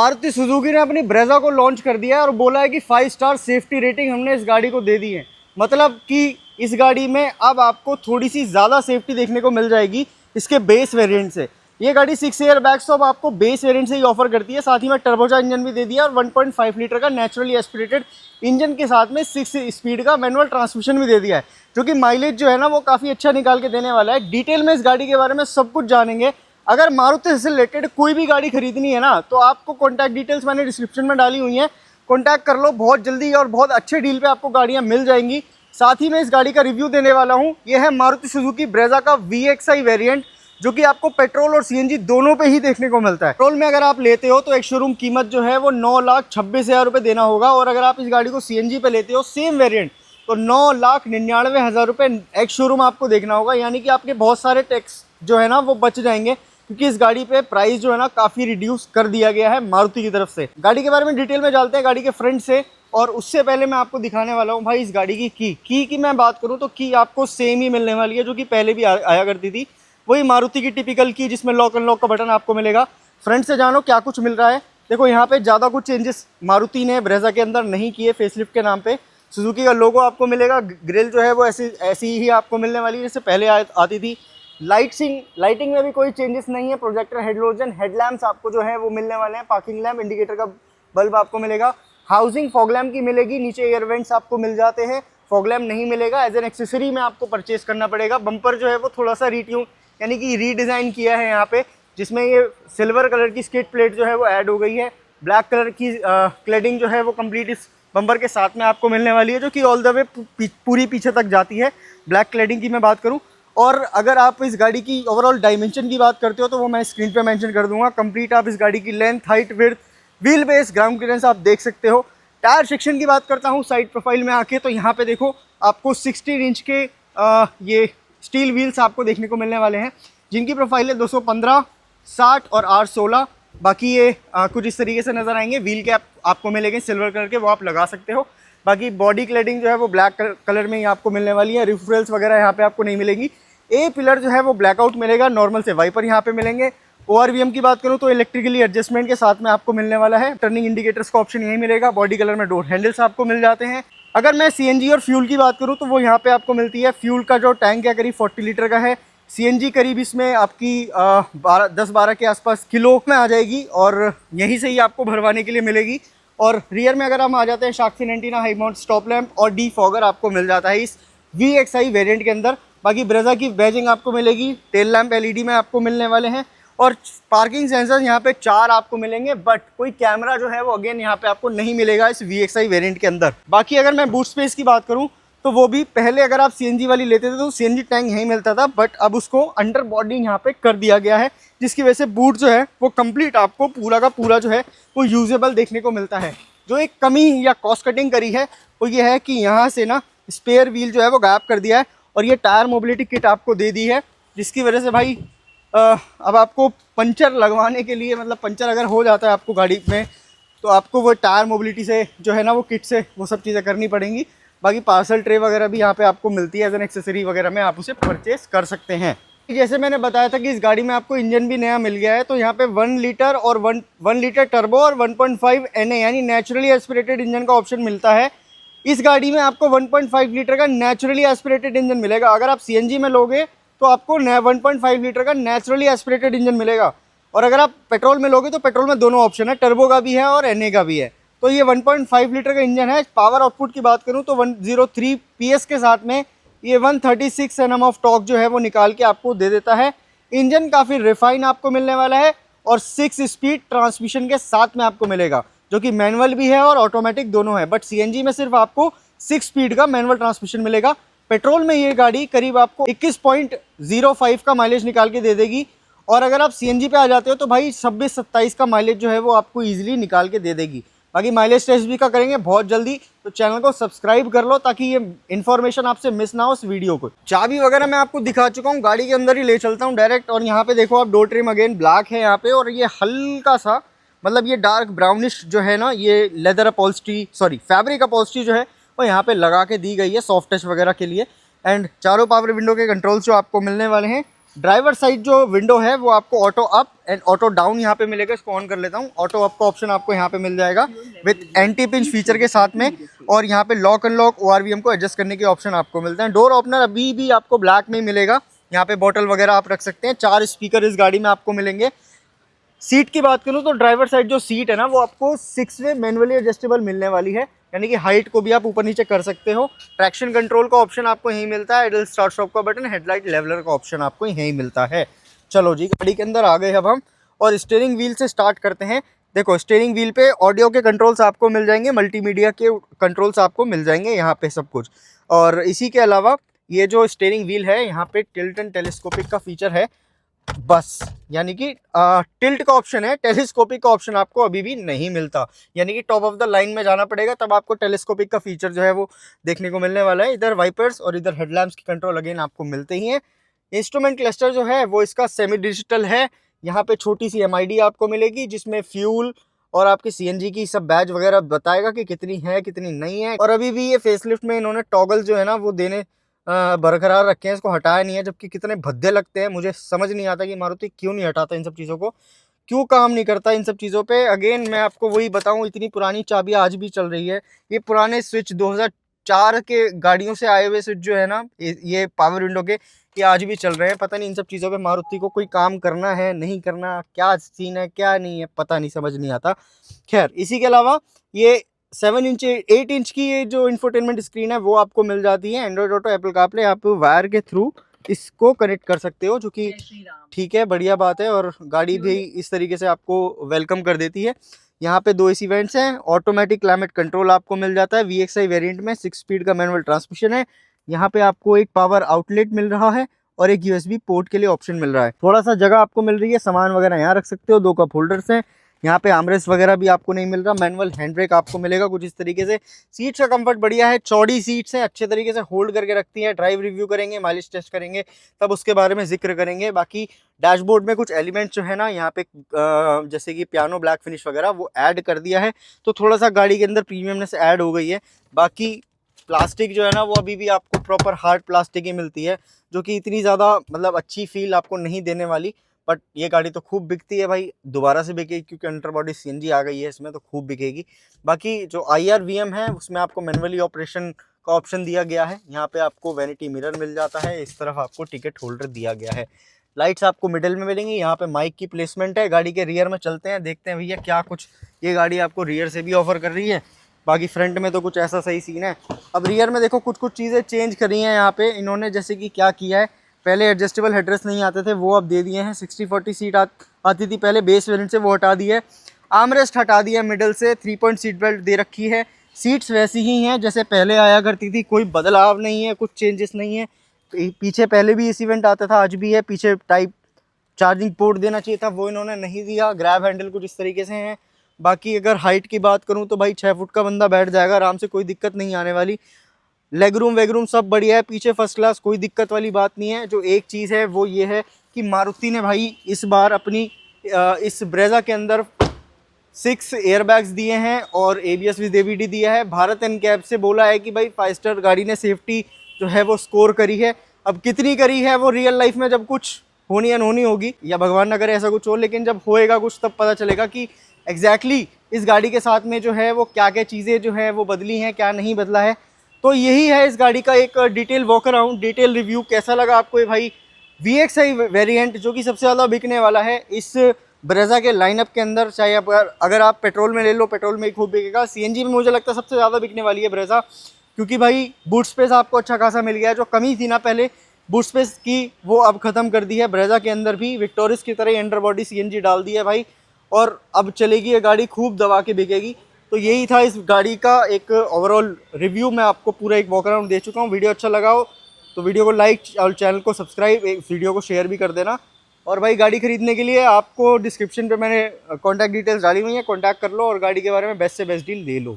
Maruti Suzuki ने अपनी Brezza को लॉन्च कर दिया है और बोला है कि 5 स्टार सेफ्टी रेटिंग हमने इस गाड़ी को दे दी है। मतलब कि इस गाड़ी में अब आपको थोड़ी सी ज़्यादा सेफ्टी देखने को मिल जाएगी इसके बेस वेरिएंट से। ये गाड़ी 6 एयर बैग्स तो अब आपको बेस वेरिएंट से ही ऑफर करती है, साथ ही में टर्बोचार्ज इंजन भी दे दिया और 1.5 लीटर का नेचुरली एस्पिरेटेड इंजन के साथ में 6 स्पीड का मैनुअल ट्रांसमिशन भी दे दिया है, जो कि माइलेज जो है ना वो काफ़ी अच्छा निकाल के देने वाला है। डिटेल में इस गाड़ी के बारे में सब कुछ जानेंगे। अगर मारुति से रिलेटेड कोई भी गाड़ी खरीदनी है ना, तो आपको कॉन्टैक्ट डिटेल्स मैंने डिस्क्रिप्शन में डाली हुई हैं, कॉन्टैक्ट कर लो। बहुत जल्दी और बहुत अच्छे डील पे आपको गाड़ियाँ मिल जाएंगी। साथ ही मैं इस गाड़ी का रिव्यू देने वाला हूँ। यह है मारुति सुजुकी ब्रेजा का VXI वेरिएंट, जो कि आपको पेट्रोल और CNG दोनों पे ही देखने को मिलता है। पेट्रोल में अगर आप लेते हो तो एक शोरूम कीमत जो है वो 9,26,000 रुपये देना होगा, और अगर आप इस गाड़ी को CNG पे लेते हो सेम वेरिएंट तो 9,99,000 रुपये एक शोरूम आपको देखना होगा। यानी कि आपके बहुत सारे टैक्स जो है ना वो बच जाएंगे, क्योंकि इस गाड़ी पे प्राइस जो है ना काफ़ी रिड्यूस कर दिया गया है मारुति की तरफ से। गाड़ी के बारे में डिटेल में जानते हैं गाड़ी के फ्रंट से, और उससे पहले मैं आपको दिखाने वाला हूँ भाई इस गाड़ी की मैं बात करूँ तो की आपको सेम ही मिलने वाली है जो कि पहले भी आया करती थी, वही मारुति की टिपिकल की, जिसमें लॉक अनलॉक का बटन आपको मिलेगा। फ्रंट से जानो क्या कुछ मिल रहा है। देखो यहाँ पे ज़्यादा कुछ चेंजेस मारुति ने ब्रेजा के अंदर नहीं किए फेसलिफ्ट के नाम पे। सुजुकी का लोगो आपको मिलेगा, ग्रिल जो है वो ऐसी ही आपको मिलने वाली है जैसे पहले आती थी। लाइटिंग में भी कोई चेंजेस नहीं है। प्रोजेक्टर हेलोजन हेडलैम्प्स आपको जो है वो मिलने वाले हैं। पार्किंग लैम्प, इंडिकेटर का बल्ब आपको मिलेगा। हाउसिंग फॉग लैम्प की मिलेगी। नीचे एयर वेंट्स आपको मिल जाते हैं। फॉग लैम्प नहीं मिलेगा, एज एन एक्सेसरी में आपको परचेस करना पड़ेगा। बम्पर जो है वो थोड़ा सा रीट्यून यानी कि रीडिज़ाइन किया है यहाँ पे, जिसमें ये सिल्वर कलर की स्किड प्लेट जो है वो ऐड हो गई है। ब्लैक कलर की क्लेडिंग जो है वो कंप्लीट इस बम्पर के साथ में आपको मिलने वाली है, जो कि ऑल द वे पूरी पीछे तक जाती है। ब्लैक क्लेडिंग की मैं बात करूँ, और अगर आप इस गाड़ी की ओवरऑल डायमेंशन की बात करते हो तो वो मैं स्क्रीन पे मेंशन कर दूंगा। कंप्लीट आप इस गाड़ी की length, height, width, wheel base, ground clearance आप देख सकते हो। टायर सेक्शन की बात करता हूँ साइड प्रोफाइल में आके, तो यहाँ पे देखो आपको 16 इंच के ये स्टील व्हील्स आपको देखने को मिलने वाले हैं, जिनकी प्रोफाइल है 215, 60 और R16। बाकी ये कुछ इस तरीके से नज़र आएंगे। व्हील कैप आपको मिलेंगे सिल्वर कलर के, वो आप लगा सकते हो। बाकी बॉडी क्लेडिंग जो है वो ब्लैक कलर में ही आपको मिलने वाली है। रिफ रेल्स वगैरह यहाँ पे आपको नहीं मिलेगी। ए पिलर जो है वो ब्लैकआउट मिलेगा, नॉर्मल से वाइपर यहाँ पे मिलेंगे। ORVM की बात करूँ तो इलेक्ट्रिकली एडजस्टमेंट के साथ में आपको मिलने वाला है। टर्निंग इंडिकेटर्स का ऑप्शन यही मिलेगा। बॉडी कलर में डोर हैंडल्स आपको मिल जाते हैं। अगर मैं CNG और फ्यूल की बात करूँ तो वो यहाँ पे आपको मिलती है। फ्यूल का जो टैंक है करीब 40 लीटर का है। CNG करीब इसमें आपकी 10-12 के आसपास किलो में आ जाएगी, और यहीं से ही आपको भरवाने के लिए मिलेगी। और रियर में अगर हम आ जाते हैं, shark fin antenna, high mount stop lamp और डीफॉगर आपको मिल जाता है इस VXI वेरिएंट के अंदर। बाकी ब्रेजा की बैजिंग आपको मिलेगी। टेल लैंप LED में आपको मिलने वाले हैं, और पार्किंग सेंसर यहाँ पे 4 आपको मिलेंगे, बट कोई कैमरा जो है वो अगेन यहाँ पे आपको नहीं मिलेगा इस VXI वेरिएंट के अंदर। बाकी अगर मैं बूट स्पेस की बात करूँ तो वो भी पहले अगर आप CNG वाली लेते थे तो CNG टैंक यहीं मिलता था, बट अब उसको अंडर बॉडी यहाँ पे कर दिया गया है, जिसकी वजह से बूट जो है वो कंप्लीट आपको पूरा का पूरा जो है वो यूजेबल देखने को मिलता है। जो एक कमी या कॉस्ट कटिंग करी है वो ये है कि यहाँ से ना स्पेयर व्हील जो है वो गायब कर दिया है, और ये टायर मोबिलिटी किट आपको दे दी है, जिसकी वजह से भाई अब आपको पंचर लगवाने के लिए, मतलब पंचर अगर हो जाता है आपको गाड़ी में, तो आपको वो टायर मोबिलिटी से जो है ना वो किट से वो सब चीज़ें करनी पड़ेंगी। बाकी पार्सल ट्रे वगैरह भी यहाँ पे आपको मिलती है, एज एन एक्सेसरी वगैरह में आप उसे परचेस कर सकते हैं। जैसे मैंने बताया था कि इस गाड़ी में आपको इंजन भी नया मिल गया है, तो यहाँ पे 1 लीटर और 1 लीटर टर्बो और 1.5 NA यानी नेचुरली एस्पिरेटेड इंजन का ऑप्शन मिलता है। इस गाड़ी में आपको 1.5 लीटर का नेचुरली एस्पिरेटेड इंजन मिलेगा। अगर आप CNG में लोगे तो आपको 1.5 लीटर का नेचुरली एस्पिरेटेड इंजन मिलेगा, और अगर आप पेट्रोल में लोगे तो पेट्रोल में दोनों ऑप्शन है, टर्बो का भी है और NA का भी है। तो ये 1.5 लीटर का इंजन है। पावर आउटपुट की बात करूँ तो 103 PS के साथ में ये 136 Nm ऑफ टॉर्क जो है वो निकाल के आपको दे देता है। इंजन काफ़ी रिफाइन आपको मिलने वाला है, और 6 स्पीड ट्रांसमिशन के साथ में आपको मिलेगा, जो कि मैनुअल भी है और ऑटोमेटिक दोनों है। बट CNG में सिर्फ आपको 6 स्पीड का मैनुअल ट्रांसमिशन मिलेगा। पेट्रोल में ये गाड़ी करीब आपको 21.05 का माइलेज निकाल के दे देगी, और अगर आप CNG पे आ जाते हो तो भाई 26-27 का माइलेज जो है वो आपको ईजिली निकाल के दे देगी। बाकी माइलेज टेस्ट भी का करेंगे बहुत जल्दी, तो चैनल को सब्सक्राइब कर लो ताकि ये इन्फॉर्मेशन आपसे मिस ना हो इस वीडियो को। चाबी वगैरह मैं आपको दिखा चुका हूँ, गाड़ी के अंदर ही ले चलता हूँ डायरेक्ट। और यहाँ पे देखो आप डोर ट्रिम अगेन ब्लैक है यहाँ पे, और ये हल्का सा मतलब ये डार्क ब्राउनिश जो है ना, ये लेदर अपॉल्स्ट्री फैब्रिक अपॉल्स्ट्री जो है वो यहाँ पे लगा के दी गई है सॉफ्ट टच वगैरह के लिए। एंड चारों पावर विंडो के कंट्रोल्स जो आपको मिलने वाले हैं, ड्राइवर साइड जो विंडो है वो आपको auto up and auto down यहाँ पे मिलेगा। इसको ऑन कर लेता हूँ। ऑटो अप का ऑप्शन आपको यहाँ पे मिल जाएगा विद एंटी पिंच फीचर के साथ में, और यहाँ पे लॉक अनलॉक ORVM को एडजस्ट करने के ऑप्शन आपको मिलते हैं। डोर ओपनर अभी भी आपको ब्लैक में ही मिलेगा, यहाँ पे बॉटल वगैरह आप रख सकते हैं। 4 स्पीकर इस गाड़ी में आपको मिलेंगे। सीट की बात करूँ तो ड्राइवर साइड जो सीट है ना वो आपको 6 वे मैनुअली एडजस्टेबल मिलने वाली है, यानी कि हाइट को भी आप ऊपर नीचे कर सकते हो। ट्रैक्शन कंट्रोल का ऑप्शन आपको यहीं मिलता है। आइडल स्टार्ट स्टॉप का बटन, हेडलाइट लेवलर का ऑप्शन आपको यहीं मिलता है। चलो जी, गाड़ी के अंदर आ गए अब हम, और स्टीयरिंग व्हील से स्टार्ट करते हैं। देखो स्टीयरिंग व्हील पे ऑडियो के कंट्रोल्स आपको मिल जाएंगे, मल्टीमीडिया के कंट्रोल्स आपको मिल जाएंगे यहाँ पे सब कुछ। और इसी के अलावा ये जो स्टीयरिंग व्हील है यहाँ पे टिल्ट एंड टेलीस्कोपिक का फीचर है बस, यानी कि टिल्ट का ऑप्शन है, टेलीस्कोपिक का ऑप्शन आपको अभी भी नहीं मिलता, यानी कि टॉप ऑफ द लाइन में जाना पड़ेगा तब आपको टेलीस्कोपिक का फीचर जो है वो देखने को मिलने वाला है। इधर वाइपर्स और इधर हेडलैम्प्स की कंट्रोल अगेन आपको मिलते ही हैं। इंस्ट्रूमेंट क्लस्टर जो है वो इसका सेमी डिजिटल है। यहाँ पे छोटी सी MID आपको मिलेगी जिसमें फ्यूल और आपकी CNG की सब बैच वगैरह बताएगा कि कितनी है कितनी नहीं है। और अभी भी ये फेसलिफ्ट में इन्होंने टॉगल जो है ना वो देने बरकरार रखे हैं, इसको हटाया नहीं है, जबकि कितने भद्दे लगते हैं। मुझे समझ नहीं आता कि मारुति क्यों नहीं हटाता इन सब चीज़ों को, क्यों काम नहीं करता इन सब चीज़ों पे। अगेन मैं आपको वही बताऊं, इतनी पुरानी चाबी आज भी चल रही है। ये पुराने स्विच 2004 के गाड़ियों से आए हुए स्विच जो है ना ये पावर विंडो के, ये आज भी चल रहे हैं। पता नहीं इन सब चीज़ों पे मारुति को कोई काम करना है नहीं करना, क्या सीन है क्या नहीं है, पता नहीं, समझ नहीं आता। खैर इसी के अलावा ये 8 इंच की ये जो इंफोटेनमेंट स्क्रीन है वो आपको मिल जाती है। एंड्रॉइड ऑटो, एप्पल कारप्ले, आप वायर के थ्रू इसको कनेक्ट कर सकते हो, जो कि ठीक है, बढ़िया बात है। और गाड़ी भी इस तरीके से आपको वेलकम कर देती है। यहाँ पे 2 AC वेंट्स हैं। ऑटोमेटिक क्लाइमेट कंट्रोल आपको मिल जाता है। VXI वेरिएंट में 6 स्पीड का मैनुअल ट्रांसमिशन है। यहाँ पे आपको एक पावर आउटलेट मिल रहा है और एक USB पोर्ट के लिए ऑप्शन मिल रहा है। थोड़ा सा जगह आपको मिल रही है, सामान वगैरह यहाँ रख सकते हो। 2 कप होल्डर्स हैं। यहाँ पे आर्मरेस्ट वगैरह भी आपको नहीं मिल रहा। मैनुअल हैंड ब्रेक आपको मिलेगा कुछ इस तरीके से। सीट्स का कंफर्ट बढ़िया है, चौड़ी सीट्स हैं, अच्छे तरीके से होल्ड करके रखती है। ड्राइव रिव्यू करेंगे, माइलेज टेस्ट करेंगे, तब उसके बारे में जिक्र करेंगे। बाकी डैशबोर्ड में कुछ एलिमेंट्स जो है ना यहाँ पे जैसे कि पियानो ब्लैक फिनिश वगैरह वो ऐड कर दिया है, तो थोड़ा सा गाड़ी के अंदर प्रीमियमनेस ऐड हो गई है। बाकी प्लास्टिक जो है ना वो अभी भी आपको प्रॉपर हार्ड प्लास्टिक ही मिलती है, जो कि इतनी ज़्यादा मतलब अच्छी फील आपको नहीं देने वाली। बट ये गाड़ी तो खूब बिकती है भाई, दोबारा से बिकेगी क्योंकि अंडरबॉडी CNG आ गई है इसमें, तो खूब बिकेगी। बाकी जो IRVM है उसमें आपको मैनुअली ऑपरेशन का ऑप्शन दिया गया है। यहाँ पे आपको वैनिटी मिरर मिल जाता है, इस तरफ आपको टिकट होल्डर दिया गया है। लाइट्स आपको मिडिल में मिलेंगी। यहाँ पे माइक की प्लेसमेंट है। गाड़ी के रियर में चलते हैं, देखते हैं भैया क्या कुछ ये गाड़ी आपको रियर से भी ऑफर कर रही है। बाकी फ्रंट में तो कुछ ऐसा सही सीन है। अब रियर में देखो कुछ कुछ चीज़ें चेंज करी हैं यहाँ पे इन्होंने, जैसे कि क्या किया है, पहले एडजस्टेबल हेडरेस्ट नहीं आते थे, वो अब दे दिए हैं। 60-40 सीट आती थी पहले बेस वेरिएंट से, वो हटा दी है। आर्मरेस्ट हटा दिया मिडल से। 3 पॉइंट सीट बेल्ट दे रखी है। सीट्स वैसी ही हैं जैसे पहले आया करती थी, कोई बदलाव नहीं है, कुछ चेंजेस नहीं है। पीछे पहले भी इस इवेंट आता था, आज भी है। पीछे टाइप चार्जिंग पोर्ट देना चाहिए था, वो इन्होंने नहीं दिया। ग्रैब हैंडल कुछ इस तरीके से हैं। बाकी अगर हाइट की बात करूँ तो भाई 6 फुट का बंदा बैठ जाएगा आराम से, कोई दिक्कत नहीं आने वाली। लेग रूम वेगरूम सब बढ़िया है, पीछे फर्स्ट क्लास, कोई दिक्कत वाली बात नहीं है। जो एक चीज़ है वो ये है कि मारुति ने भाई इस बार अपनी इस ब्रेजा के अंदर 6 एयरबैग्स दिए हैं और ABS विद ABD दिया है। भारत NCAP से बोला है कि भाई 5 स्टार गाड़ी ने सेफ्टी जो है वो स्कोर करी है। अब कितनी करी है वो रियल लाइफ में जब कुछ होनी अनहोनी होगी, या भगवान ना करे ऐसा कुछ हो, लेकिन जब होएगा कुछ तब पता चलेगा कि एग्जैक्टली इस गाड़ी के साथ में जो है वो क्या क्या चीज़ें जो है वो बदली हैं, क्या नहीं बदला है। तो यही है इस गाड़ी का एक detail walk around, detail review. कैसा लगा आपको ये भाई VXI वेरिएंट, जो कि सबसे ज़्यादा बिकने वाला है इस ब्रेजा के लाइनअप के अंदर। चाहे अगर आप पेट्रोल में ले लो, पेट्रोल में ही खूब बिकेगा। CNG में मुझे लगता है सबसे ज़्यादा बिकने वाली है ब्रेजा, क्योंकि भाई बूट स्पेस आपको अच्छा खासा मिल गया है। जो कमी थी ना पहले बूट स्पेस की, वो अब ख़त्म कर दी है। ब्रेजा के अंदर भी विक्टोरिस की तरह ही अंडरबॉडी CNG डाल दी है भाई, और अब चलेगी ये गाड़ी, खूब दबा के बिकेगी। तो यही था इस गाड़ी का एक ओवरऑल रिव्यू। मैं आपको पूरा एक वॉक अराउंड दे चुका हूँ। वीडियो अच्छा लगा हो तो वीडियो को लाइक और चैनल को सब्सक्राइब, एक वीडियो को शेयर भी कर देना। और भाई गाड़ी खरीदने के लिए आपको डिस्क्रिप्शन पे मैंने कॉन्टैक्ट डिटेल्स डाली हुई हैं, कॉन्टैक्ट कर लो और गाड़ी के बारे में बेस्ट से बेस्ट डील ले लो।